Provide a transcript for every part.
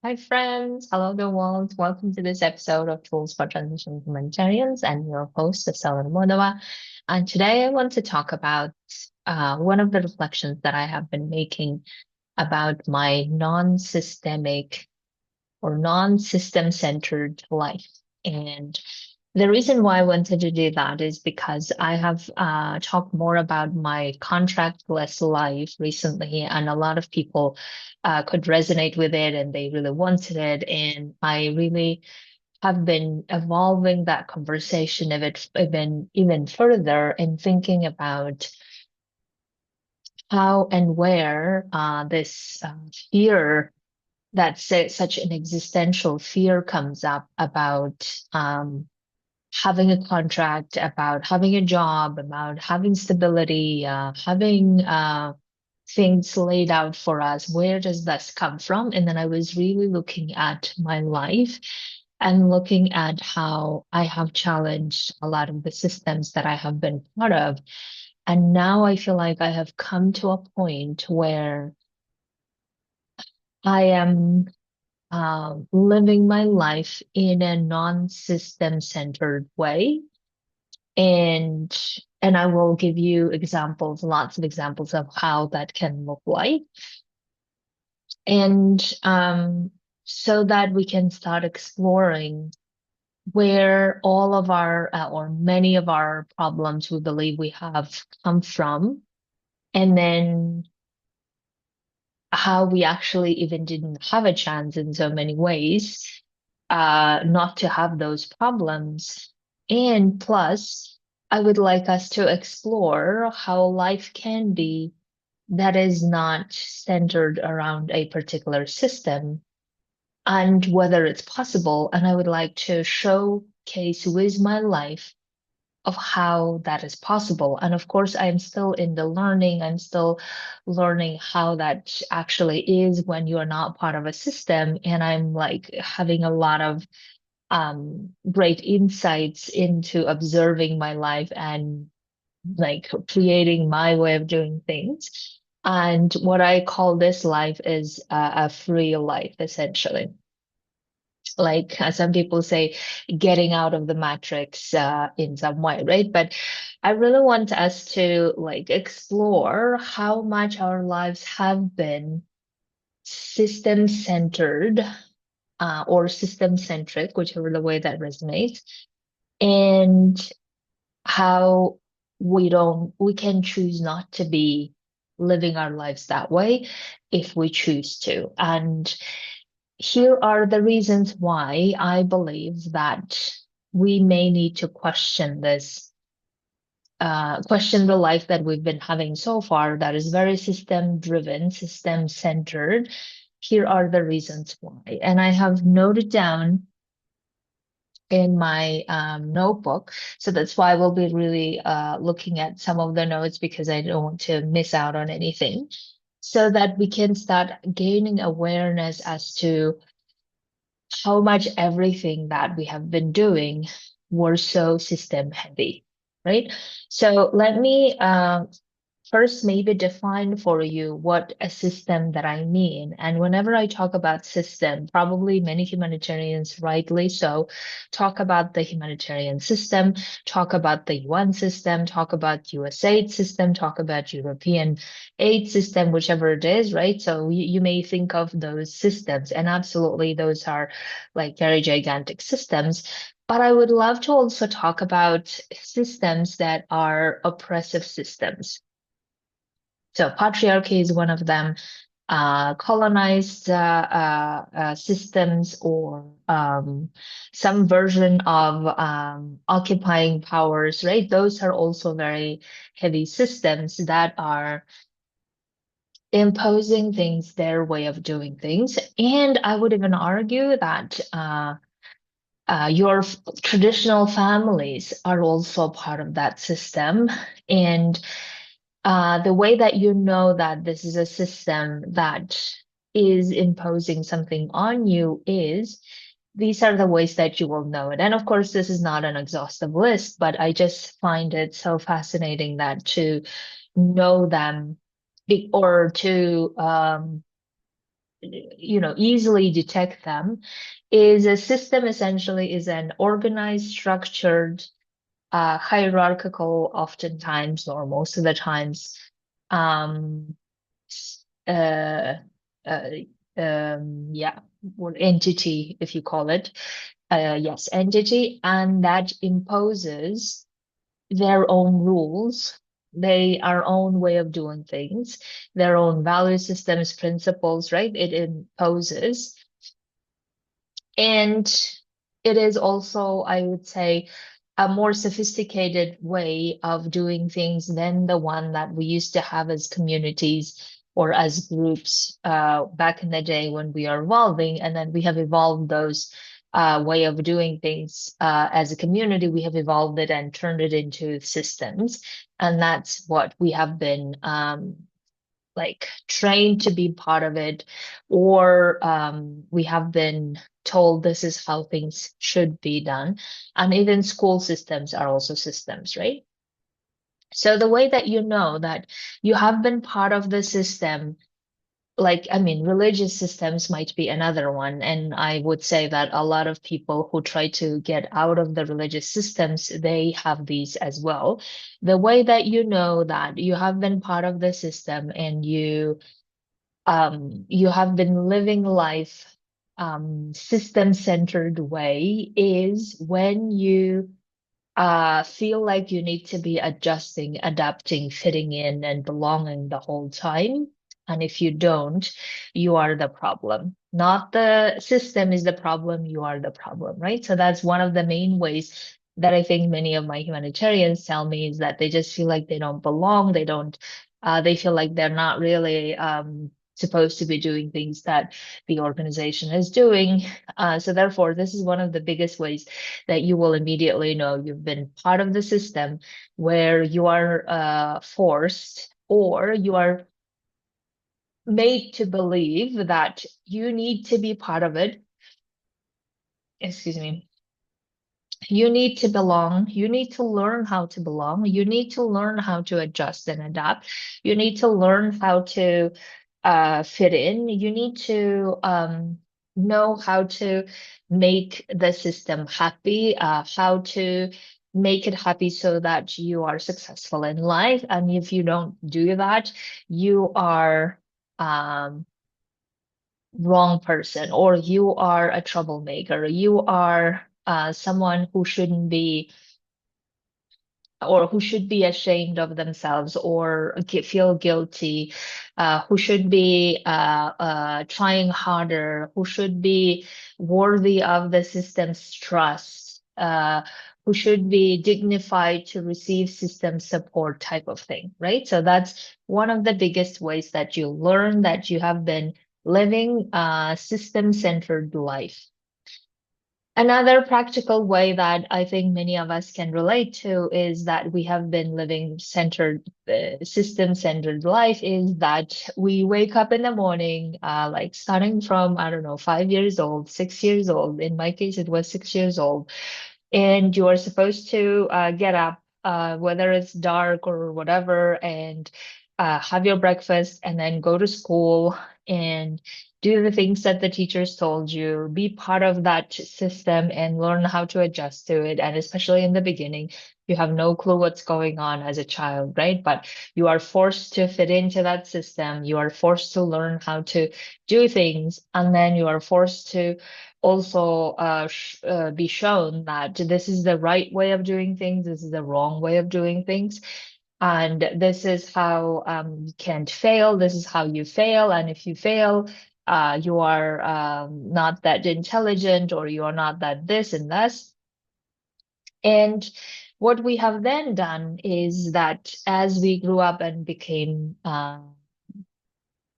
Hi, friends. Hello, the world. Welcome to this episode of Tools for Transitioning Humanitarians. I'm your host, Estela Modova. And today I want to talk about one of the reflections that I have been making about my non-systemic or non-system centered life. And the reason why I wanted to do that is because I have talked more about my contractless life recently, and a lot of people could resonate with it and they really wanted it. And I really have been evolving that conversation of it even further and thinking about how and where this fear such an existential fear comes up about having a contract, about having a job, about having stability, having things laid out for us. Where does this come from? And then I was really looking at my life and looking at how I have challenged a lot of the systems that I have been part of. And now I feel like I have come to a point where I am living my life in a non-system centered way. And and I will give you examples, lots of examples of how that can look like. And so that we can start exploring where all of our or many of our problems we believe we have come from, and then how we actually even didn't have a chance in so many ways not to have those problems. And plus, I would like us to explore how life can be that is not centered around a particular system and whether it's possible. And I would like to showcase with my life of how that is possible. And of course, I'm still in the learning. I'm still learning how that actually is when you're not part of a system. And I'm like having a lot of great insights into observing my life and like creating my way of doing things. And what I call this life is a free life, essentially. Like some people say, getting out of the matrix in some way, right? But I really want us to like explore how much our lives have been system centered or system centric, whichever the way that resonates, and how we can choose not to be living our lives that way if we choose to. And here are the reasons why I believe that we may need to question this, question the life that we've been having so far that is very system driven, system centered. Here are the reasons why. And I have noted down in my notebook. So that's why we'll be really looking at some of the notes because I don't want to miss out on anything so that we can start gaining awareness as to how much everything that we have been doing were so system heavy, right? So let me first maybe define for you what a system that I mean. And whenever I talk about system, probably many humanitarians, rightly so, talk about the humanitarian system, talk about the UN system, talk about USAID system, talk about European aid system, whichever it is, right? So you may think of those systems, and absolutely those are like very gigantic systems. But I would love to also talk about systems that are oppressive systems. So patriarchy is one of them, colonized systems or some version of occupying powers, right? Those are also very heavy systems that are imposing things, their way of doing things. And I would even argue that your traditional families are also part of that system. And the way that you know that this is a system that is imposing something on you is these are the ways that you will know it. And of course, this is not an exhaustive list, but I just find it so fascinating that to know them or to easily detect them, is a system essentially is an organized, structured, hierarchical, oftentimes or most of the times, um, uh, uh, yeah, or entity, if you call it, yes, entity, and that imposes their own rules, our own way of doing things, their own value systems, principles, right? It imposes. And it is also, I would say, a more sophisticated way of doing things than the one that we used to have as communities or as groups back in the day when we are evolving. And then we have evolved those way of doing things as a community. We have evolved it and turned it into systems. And that's what we have been like trained to be part of it, or we have been told this is how things should be done. And even school systems are also systems, right? So the way that you know that you have been part of the system, like, I mean, religious systems might be another one. And I would say that a lot of people who try to get out of the religious systems, they have these as well. The way that you know that you have been part of the system and you have been living life system-centered way is when you feel like you need to be adjusting, adapting, fitting in, and belonging the whole time. And if you don't, you are the problem. Not the system is the problem, you are the problem, right? So that's one of the main ways that I think many of my humanitarians tell me is that they just feel like they don't belong. They feel like they're not really supposed to be doing things that the organization is doing. So therefore, this is one of the biggest ways that you will immediately know you've been part of the system where you are forced or you are made to believe that you need to be part of it. Excuse me. You need to belong. You need to learn how to belong. You need to learn how to adjust and adapt. You need to learn how to fit in. You need to know how to make the system happy, how to make it happy so that you are successful in life. And if you don't do that, you are um, wrong person, or you are a troublemaker. You are someone who shouldn't be or who should be ashamed of themselves or feel guilty, who should be trying harder, who should be worthy of the system's trust, who should be dignified to receive system support type of thing, right? So that's one of the biggest ways that you learn that you have been living a system-centered life. Another practical way that I think many of us can relate to is that we have been living system-centered life is that we wake up in the morning, like starting from, I don't know, 5 years old, 6 years old. In my case, it was 6 years old. And you are supposed to get up, whether it's dark or whatever, and have your breakfast and then go to school and do the things that the teachers told you, be part of that system and learn how to adjust to it. And especially in the beginning, you have no clue what's going on as a child, right? But you are forced to fit into that system. You are forced to learn how to do things. And then you are forced to also be shown that this is the right way of doing things, this is the wrong way of doing things. And this is how you can't fail. This is how you fail. And if you fail, you are not that intelligent or you are not that this and this. And what we have then done is that as we grew up and became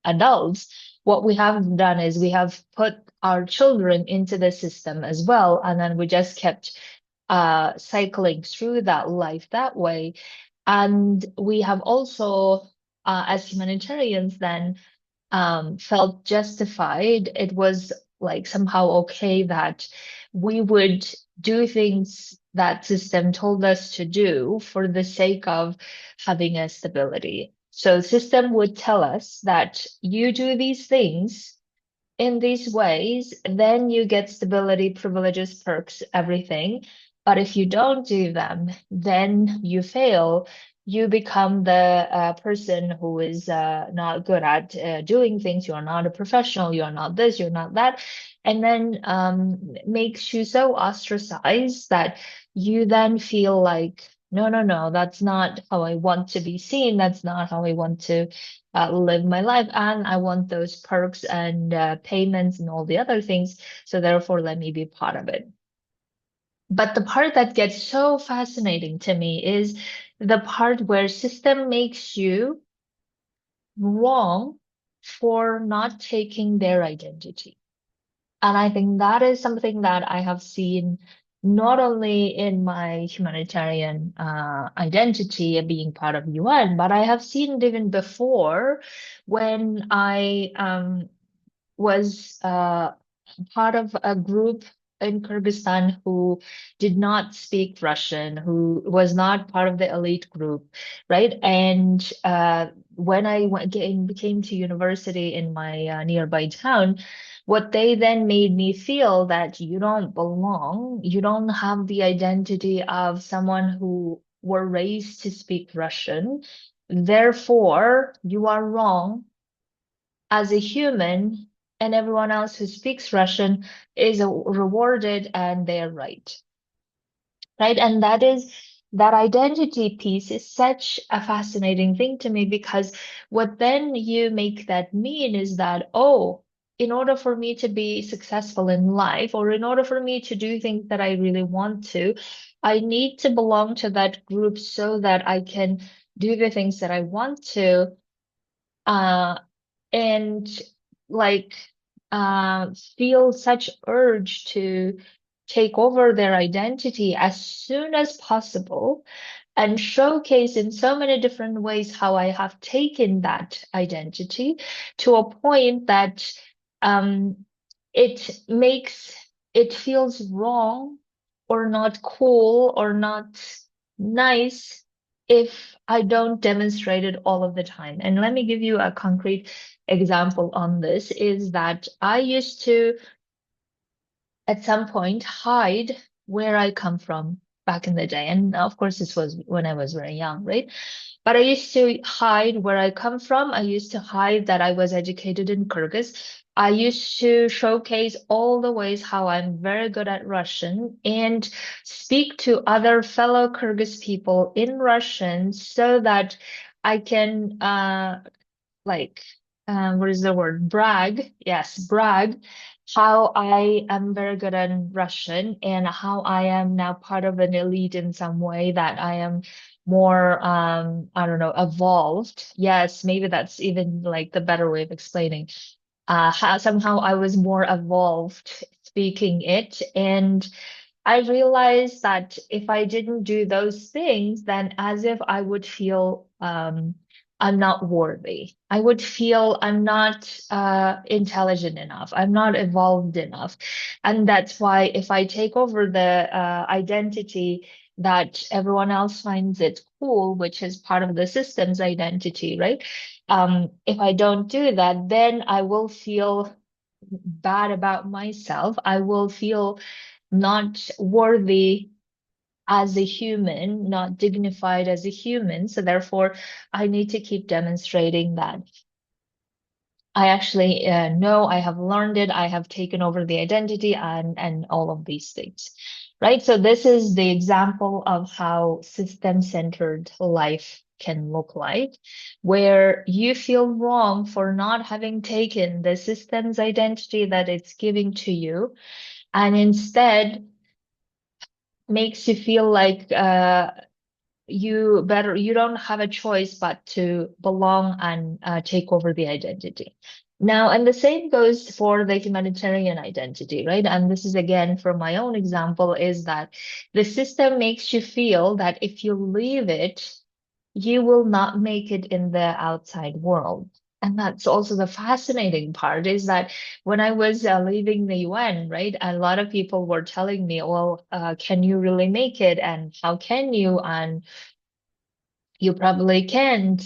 adults, what we have done is we have put our children into the system as well. And then we just kept cycling through that life that way. And we have also, as humanitarians, then felt justified. It was like somehow okay that we would do things that system told us to do for the sake of having a stability. So system would tell us that you do these things in these ways, then you get stability, privileges, perks, everything. But if you don't do them, then you fail. You become the person who is not good at doing things. You are not a professional. You are not this. You're not that. And then makes you so ostracized that you then feel like, no, no, no, that's not how I want to be seen. That's not how I want to live my life, and I want those perks and payments and all the other things. So therefore, let me be part of it. But the part that gets so fascinating to me is the part where system makes you wrong for not taking their identity. And I think that is something that I have seen not only in my humanitarian identity being part of UN, but I have seen it even before when I was part of a group in Kyrgyzstan who did not speak Russian, who was not part of the elite group, right? And when I became to university in my nearby town, what they then made me feel that you don't belong, you don't have the identity of someone who were raised to speak Russian. Therefore, you are wrong as a human, and everyone else who speaks Russian is rewarded and they're right. Right. And that identity piece is such a fascinating thing to me because what then you make that mean is that, oh, in order for me to be successful in life, or in order for me to do things that I really want to, I need to belong to that group so that I can do the things that I want to. Uh, and like feel such urge to take over their identity as soon as possible and showcase in so many different ways how I have taken that identity to a point that it makes it feels wrong or not cool or not nice if I don't demonstrate it all of the time. And let me give you a concrete example on this is that I used to at some point hide where I come from back in the day. And of course, this was when I was very young, right? But I used to hide where I come from. I used to hide that I was educated in Kyrgyz. I used to showcase all the ways how I'm very good at Russian and speak to other fellow Kyrgyz people in Russian so that I can like what is the word? Brag. Yes, brag how I am very good at Russian and how I am now part of an elite in some way that I am more I don't know, evolved. Yes, maybe that's even like the better way of explaining. How somehow I was more evolved speaking it and I realized that if I didn't do those things, then as if I would feel I'm not worthy. I would feel I'm not intelligent enough. I'm not evolved enough. And that's why if I take over the identity that everyone else finds it cool, which is part of the system's identity, right? If I don't do that, then I will feel bad about myself. I will feel not worthy as a human, not dignified as a human. So therefore, I need to keep demonstrating that I actually know I have learned it, I have taken over the identity and all of these things. Right. So this is the example of how system-centered life can look like, where you feel wrong for not having taken the system's identity that it's giving to you, and instead makes you feel like you don't have a choice but to belong and take over the identity. Now, and the same goes for the humanitarian identity, right? And this is again from my own example, is that the system makes you feel that if you leave it, you will not make it in the outside world. And that's also the fascinating part is that when I was leaving the UN, right, a lot of people were telling me, well, can you really make it? And how can you? And You probably can't.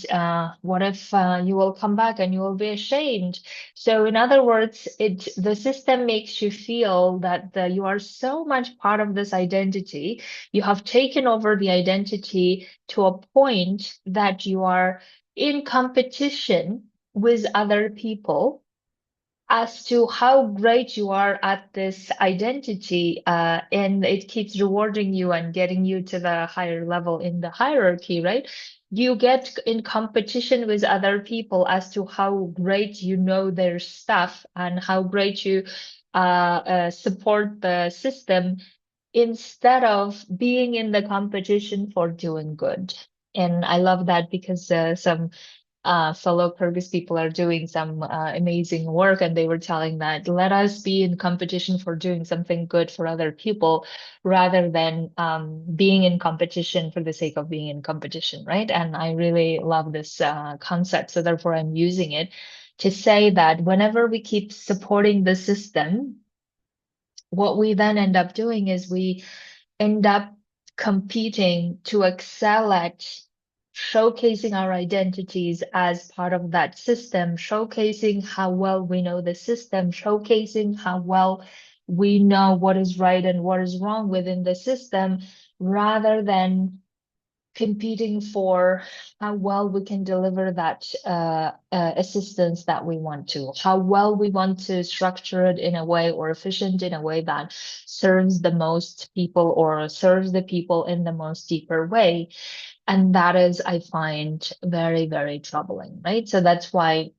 What if you will come back and you will be ashamed? So, in other words, the system makes you feel that you are so much part of this identity. You have taken over the identity to a point that you are in competition with other people as to how great you are at this identity, and it keeps rewarding you and getting you to the higher level in the hierarchy, right? You get in competition with other people as to how great you know their stuff and how great you support the system instead of being in the competition for doing good. And I love that because some fellow Kyrgyz people are doing some amazing work, and they were telling that let us be in competition for doing something good for other people rather than being in competition for the sake of being in competition, right? And I really love this concept. So therefore, I'm using it to say that whenever we keep supporting the system, what we then end up doing is we end up competing to excel at showcasing our identities as part of that system, showcasing how well we know the system, showcasing how well we know what is right and what is wrong within the system, rather than competing for how well we can deliver that assistance that we want to, how well we want to structure it in a way or efficient in a way that serves the most people or serves the people in the most deeper way. And that is, I find, very, very troubling, right? So that's why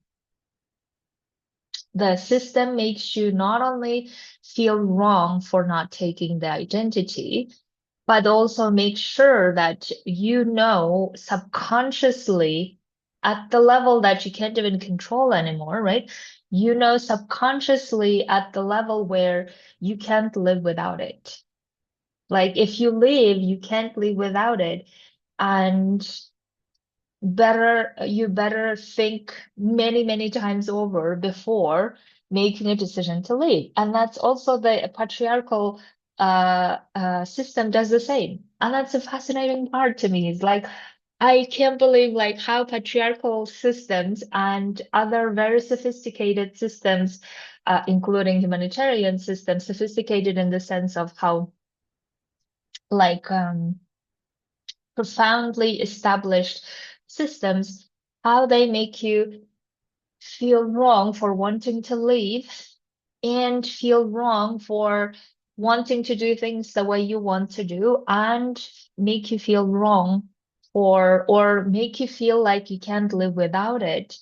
the system makes you not only feel wrong for not taking the identity, but also make sure that you know subconsciously at the level that you can't even control anymore, right? You know subconsciously at the level where you can't live without it. Like if you live, you can't live without it. And you better think many, many times over before making a decision to leave. And that's also the patriarchal system does the same. And that's a fascinating part to me. It's like I can't believe like how patriarchal systems and other very sophisticated systems, including humanitarian systems, sophisticated in the sense of how like profoundly established systems, how they make you feel wrong for wanting to leave and feel wrong for wanting to do things the way you want to do and make you feel wrong or make you feel like you can't live without it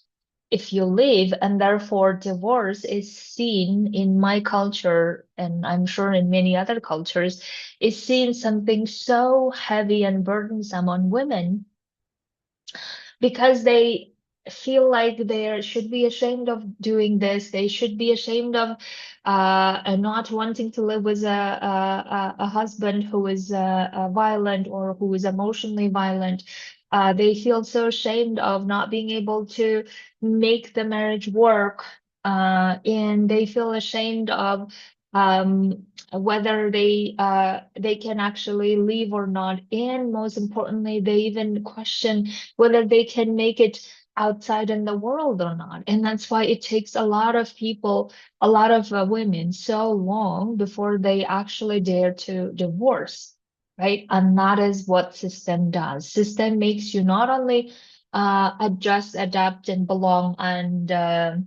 if you leave, and therefore divorce is seen in my culture, and I'm sure in many other cultures, is seen something so heavy and burdensome on women because they feel like they should be ashamed of doing this. They should be ashamed of not wanting to live with a husband who is violent or who is emotionally violent. They feel so ashamed of not being able to make the marriage work, and they feel ashamed of whether they can actually leave or not. And most importantly, they even question whether they can make it outside in the world or not. And that's why it takes a lot of people, a lot of women so long before they actually dare to divorce, right? And that is what system does. System makes you not only adjust, adapt, and belong and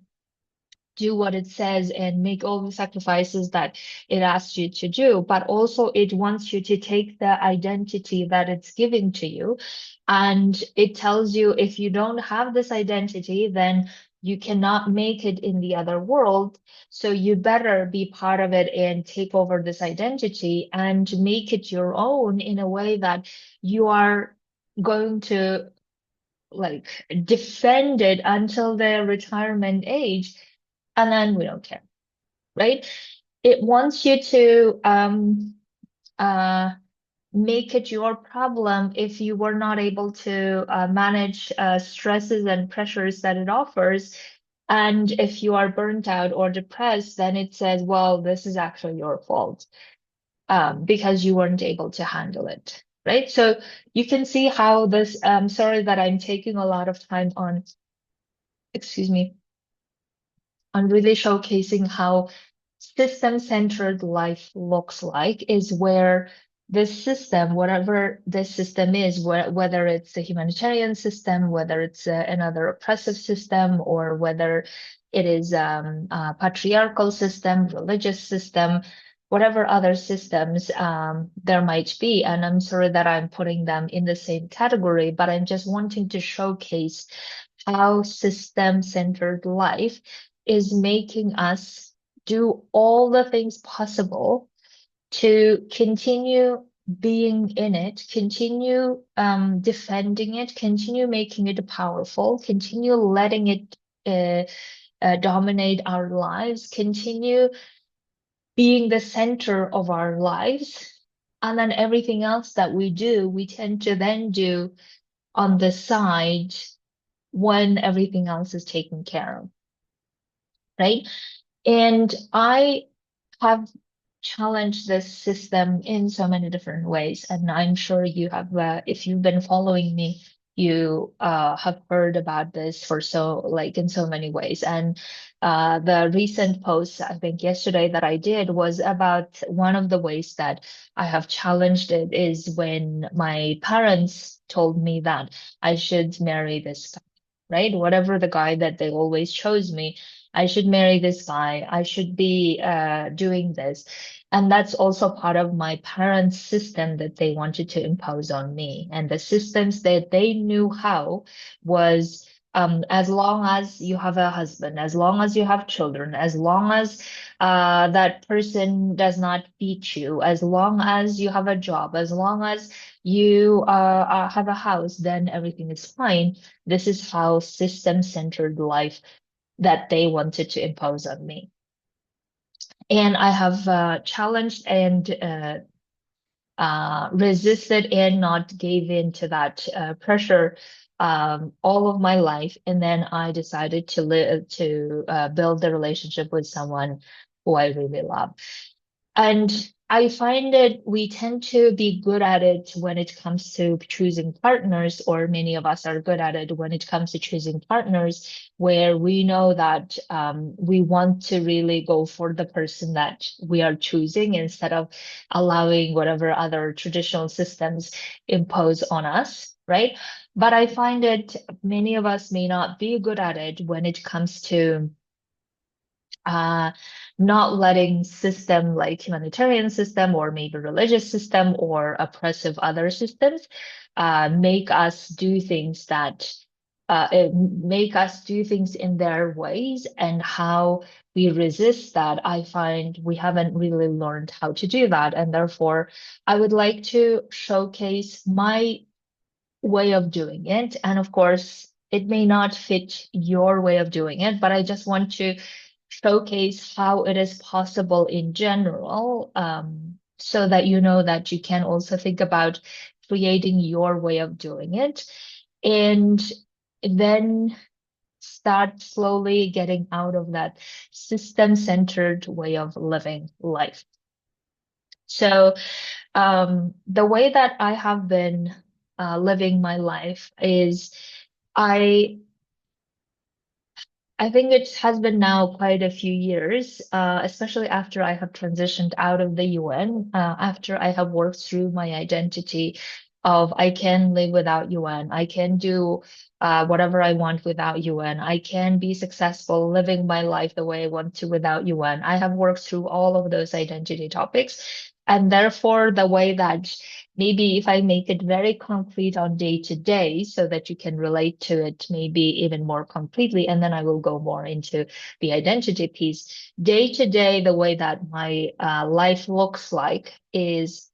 do what it says and make all the sacrifices that it asks you to do, but also it wants you to take the identity that it's giving to you. And it tells you if you don't have this identity, then you cannot make it in the other world. So you better be part of it and take over this identity and make it your own in a way that you are going to like defend it until their retirement age, and then we don't care, right? It wants you to uh, make it your problem if you were not able to manage stresses and pressures that it offers. And if you are burnt out or depressed, then it says, well, this is actually your fault because you weren't able to handle it. right? So you can see how this, sorry that I'm taking a lot of time on, excuse me, on really showcasing how system-centered life looks like is where this system, whatever this system is, whether it's a humanitarian system, whether it's another oppressive system, or whether it is a patriarchal system, religious system, whatever other systems there might be. And I'm sorry that I'm putting them in the same category, but I'm just wanting to showcase how system-centered life is making us do all the things possible to continue being in it, continue defending it, continue making it powerful, continue letting it dominate our lives, continue being the center of our lives. And then everything else that we do, we tend to then do on the side when everything else is taken care of, right? And I have challenged this system in so many different ways. And I'm sure you have, if you've been following me, you have heard about this for like in so many ways. And the recent post, I think yesterday that I did was about one of the ways that I have challenged it is when my parents told me that I should marry this guy, right? Whatever the guy that they always chose me, I should marry this guy. I should be doing this. And that's also part of my parents' system that they wanted to impose on me. And the systems that they knew how was as long as you have a husband, as long as you have children, as long as that person does not beat you, as long as you have a job, as long as you have a house, then everything is fine. This is how system-centered life that they wanted to impose on me. And I have challenged and resisted and not gave in to that pressure all of my life. And then I decided to build the relationship with someone who I really love. And I find that we tend to be good at it when it comes to choosing partners, or many of us are good at it when it comes to choosing partners, where we know that we want to really go for the person that we are choosing instead of allowing whatever other traditional systems impose on us, right? But I find that many of us may not be good at it when it comes to uh, not letting system like humanitarian system or maybe religious system or oppressive other systems make us do things that make us do things in their ways, and how we resist that. I find we haven't really learned how to do that, and therefore I would like to showcase my way of doing it. And of course, it may not fit your way of doing it, but I just want to showcase how it is possible in general, so that you know that you can also think about creating your way of doing it, and then start slowly getting out of that system-centered way of living life. So the way that I have been living my life is I I think it has been now quite a few years, especially after I have transitioned out of the UN, after I have worked through my identity of I can live without UN, I can do whatever I want without UN, I can be successful living my life the way I want to without UN. I have worked through all of those identity topics, and therefore the way that maybe if I make it very concrete on day to day so that you can relate to it maybe even more completely, and then I will go more into the identity piece. Day to day, the way that my life looks like is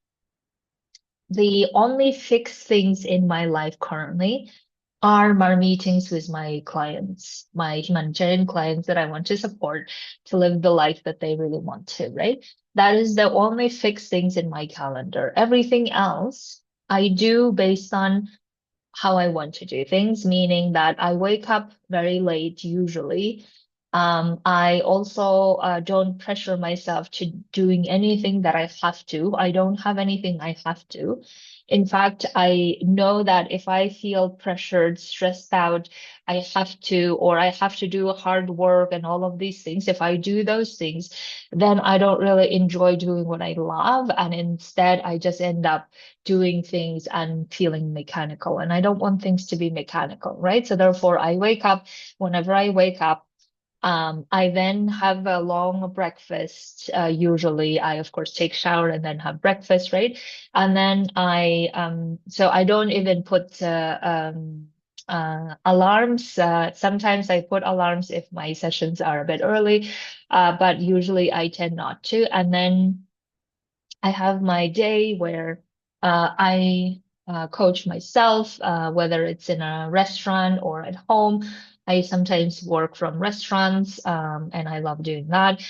the only fixed things in my life currently are my meetings with my clients, my humanitarian clients that I want to support to live the life that they really want to, right? That is the only fixed things in my calendar. Everything else I do based on how I want to do things, meaning that I wake up very late usually. I also don't pressure myself to doing anything that I have to. I don't have anything I have to. In fact, I know that if I feel pressured, stressed out, or I have to do hard work and all of these things. If I do those things, then I don't really enjoy doing what I love. And instead, I just end up doing things and feeling mechanical. And I don't want things to be mechanical, right? So therefore, whenever I wake up, I then have a long breakfast. Usually, I of course take shower and then have breakfast, right? And then so I don't even put alarms. Sometimes I put alarms if my sessions are a bit early, but usually I tend not to. And then I have my day where I coach myself, whether it's in a restaurant or at home. I sometimes work from restaurants, and I love doing that.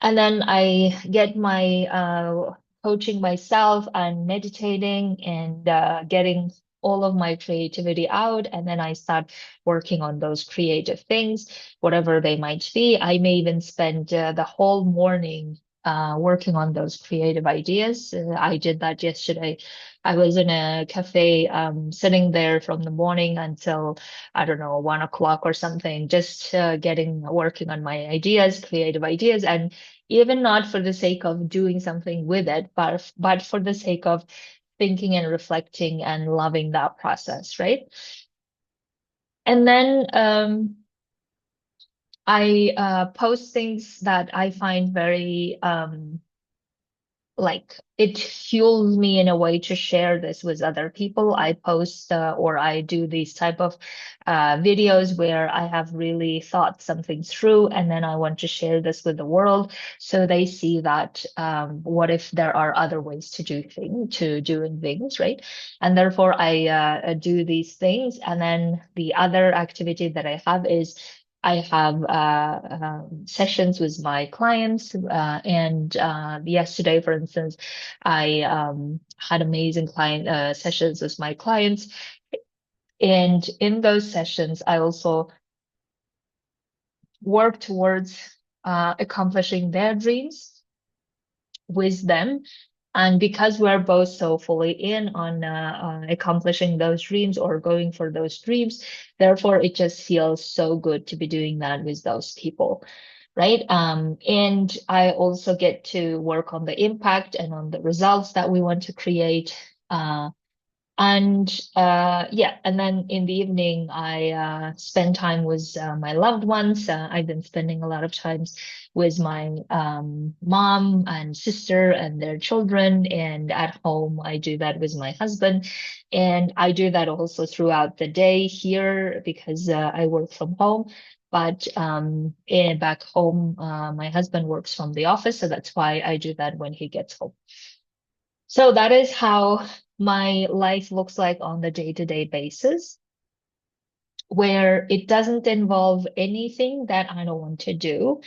And then I get my coaching myself and meditating and getting all of my creativity out. And then I start working on those creative things, whatever they might be. I may even spend the whole morning working on those creative ideas. I did that yesterday. I was in a cafe, sitting there from the morning until, I don't know, 1 o'clock or something, just working on my ideas, creative ideas. And even not for the sake of doing something with it, but for the sake of thinking and reflecting and loving that process, right? And then I post things that I find very like it fuels me in a way to share this with other people. I post or I do these type of videos where I have really thought something through, and then I want to share this with the world so they see that what if there are other ways to doing things, right? And therefore I do these things, and then the other activity that I have is I have sessions with my clients, and yesterday, for instance, I had amazing client sessions with my clients, and in those sessions, I also work towards accomplishing their dreams with them. And because we're both so fully in on accomplishing those dreams or going for those dreams, therefore it just feels so good to be doing that with those people, right? And I also get to work on the impact and on the results that we want to create. And yeah, and then in the evening, I spend time with my loved ones. I've been spending a lot of times with my mom and sister and their children. And at home, I do that with my husband. And I do that also throughout the day here because I work from home. But and back home, my husband works from the office, so that's why I do that when he gets home. So that is how my life looks like on the day-to-day basis, where it doesn't involve anything that I don't want to do.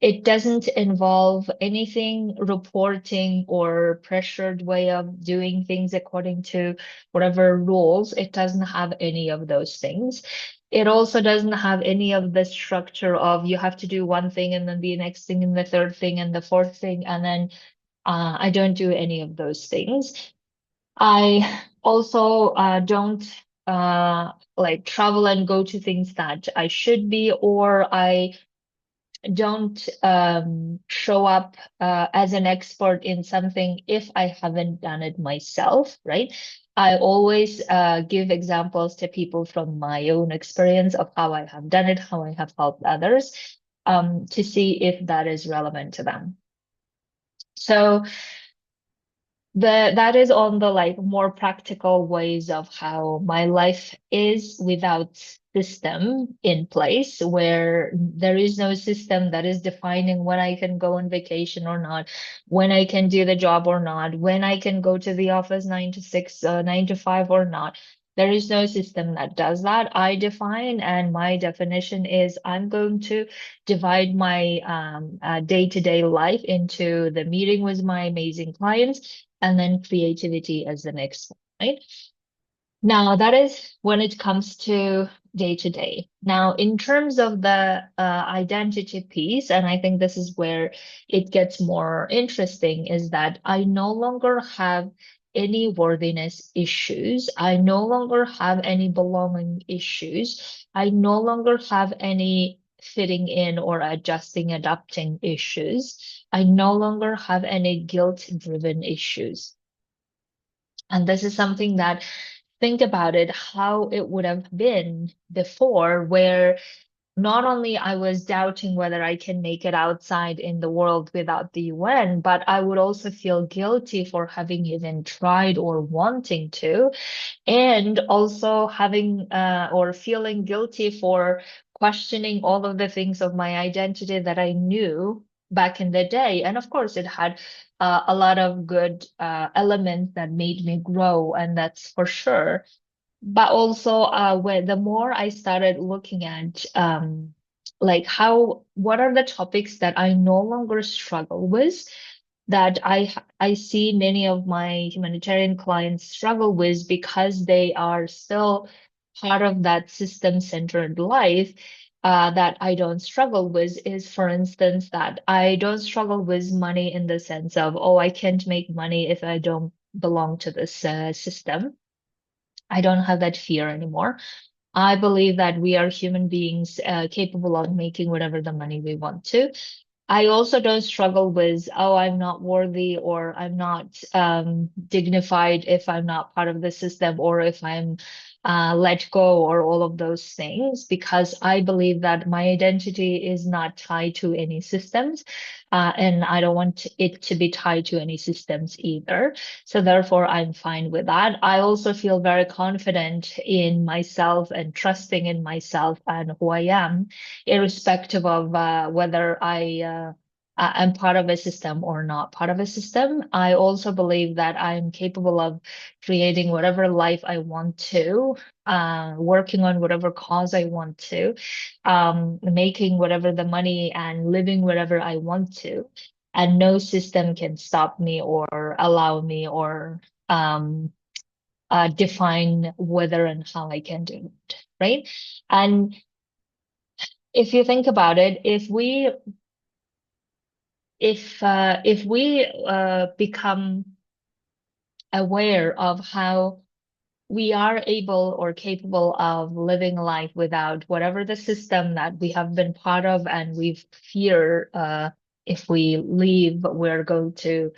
It doesn't involve anything reporting or pressured way of doing things according to whatever rules. It doesn't have any of those things. It also doesn't have any of the structure of you have to do one thing and then the next thing and the third thing and the fourth thing. And then I don't do any of those things. I also don't like travel and go to things that I should be, or I don't show up as an expert in something if I haven't done it myself, right? I always give examples to people from my own experience of how I have done it, how I have helped others, to see if that is relevant to them. So that is on the like more practical ways of how my life is without system in place, where there is no system that is defining when I can go on vacation or not, when I can do the job or not, when I can go to the office 9 to 6, 9 to 5 or not. There is no system that does that. I define, and my definition is I'm going to divide my day-to-day life into the meeting with my amazing clients and then creativity as the next one, right? Now, that is when it comes to day to day. Now, in terms of the identity piece, and I think this is where it gets more interesting, is that I no longer have any worthiness issues. I no longer have any belonging issues. I no longer have any fitting in or adjusting, adapting issues. I no longer have any guilt-driven issues. And this is something that, think about it, how it would have been before, where not only I was doubting whether I can make it outside in the world without the UN, but I would also feel guilty for having even tried or wanting to, and also having or feeling guilty for questioning all of the things of my identity that I knew back in the day. And of course, it had a lot of good elements that made me grow, and that's for sure. But also, when the more I started looking at like what are the topics that I no longer struggle with, that I see many of my humanitarian clients struggle with because they are still part of that system-centered life. That I don't struggle with is, for instance, that I don't struggle with money in the sense of, oh, I can't make money if I don't belong to this system. I don't have that fear anymore. I believe that we are human beings capable of making whatever the money we want to. I also don't struggle with, oh, I'm not worthy or I'm not dignified if I'm not part of the system or if I'm let go or all of those things, because I believe that my identity is not tied to any systems, and I don't want it to be tied to any systems either. So therefore, I'm fine with that. I also feel very confident in myself and trusting in myself and who I am, irrespective of whether I'm part of a system or not part of a system. I also believe that I'm capable of creating whatever life I want to, working on whatever cause I want to, making whatever the money and living whatever I want to. And no system can stop me or allow me or define whether and how I can do it, right? And if you think about it, if we become aware of how we are able or capable of living life without whatever the system that we have been part of, and we fear if we leave, we're going to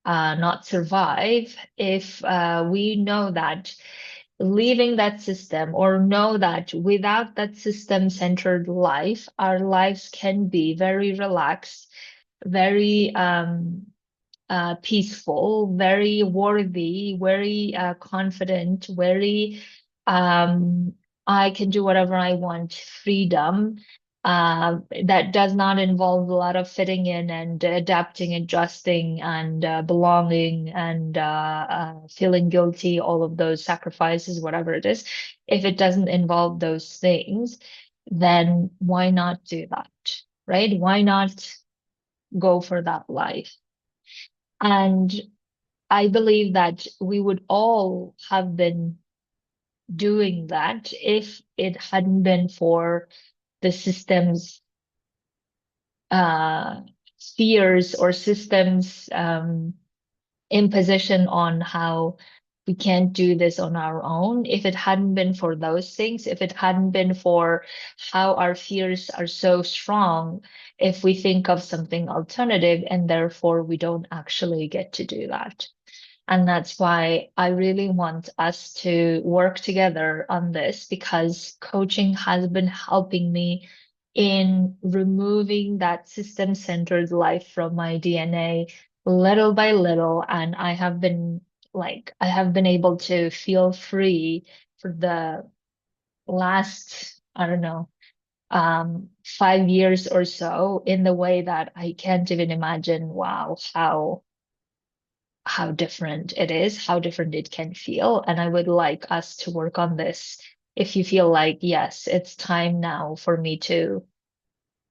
not survive. If we know that leaving that system, or know that without that system-centered life, our lives can be very relaxed, very peaceful, very worthy, very confident, very um, I can do whatever I want, freedom. That does not involve a lot of fitting in and adapting, adjusting, and belonging and feeling guilty, all of those sacrifices, whatever it is. If it doesn't involve those things, then why not do that, right? Why not go for that life? And I believe that we would all have been doing that if it hadn't been for the system's uh, fears or systems imposition on how we can't do this on our own. If it hadn't been for those things, if it hadn't been for how our fears are so strong, if we think of something alternative, and therefore we don't actually get to do that. And that's why I really want us to work together on this, because coaching has been helping me in removing that system-centered life from my DNA little by little. And I have been able to feel free for the last, I don't know, 5 years or so, in the way that I can't even imagine, wow, how different it is, how different it can feel. And I would like us to work on this. If you feel like, yes, it's time now for me to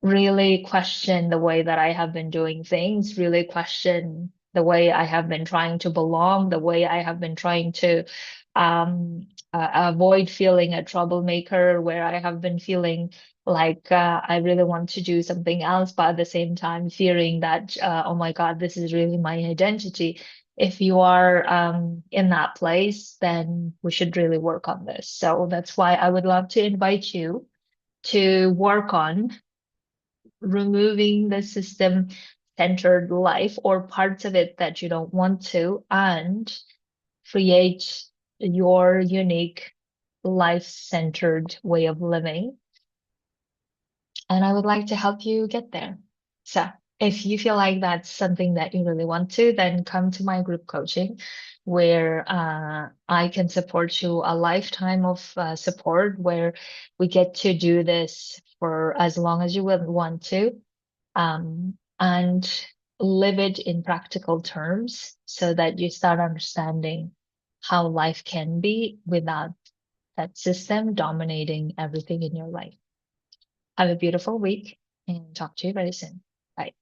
really question the way that I have been doing things, really question the way I have been trying to belong, the way I have been trying to avoid feeling a troublemaker, where I have been feeling like I really want to do something else, but at the same time fearing that oh my God, this is really my identity. If you are in that place, then we should really work on this. So that's why I would love to invite you to work on removing the system centered life or parts of it that you don't want to, and create your unique life centered way of living. And I would like to help you get there. So if you feel like that's something that you really want to, then come to my group coaching where I can support you a lifetime of support where we get to do this for as long as you would want to, and live it in practical terms so that you start understanding how life can be without that system dominating everything in your life. Have a beautiful week and talk to you very soon. Bye.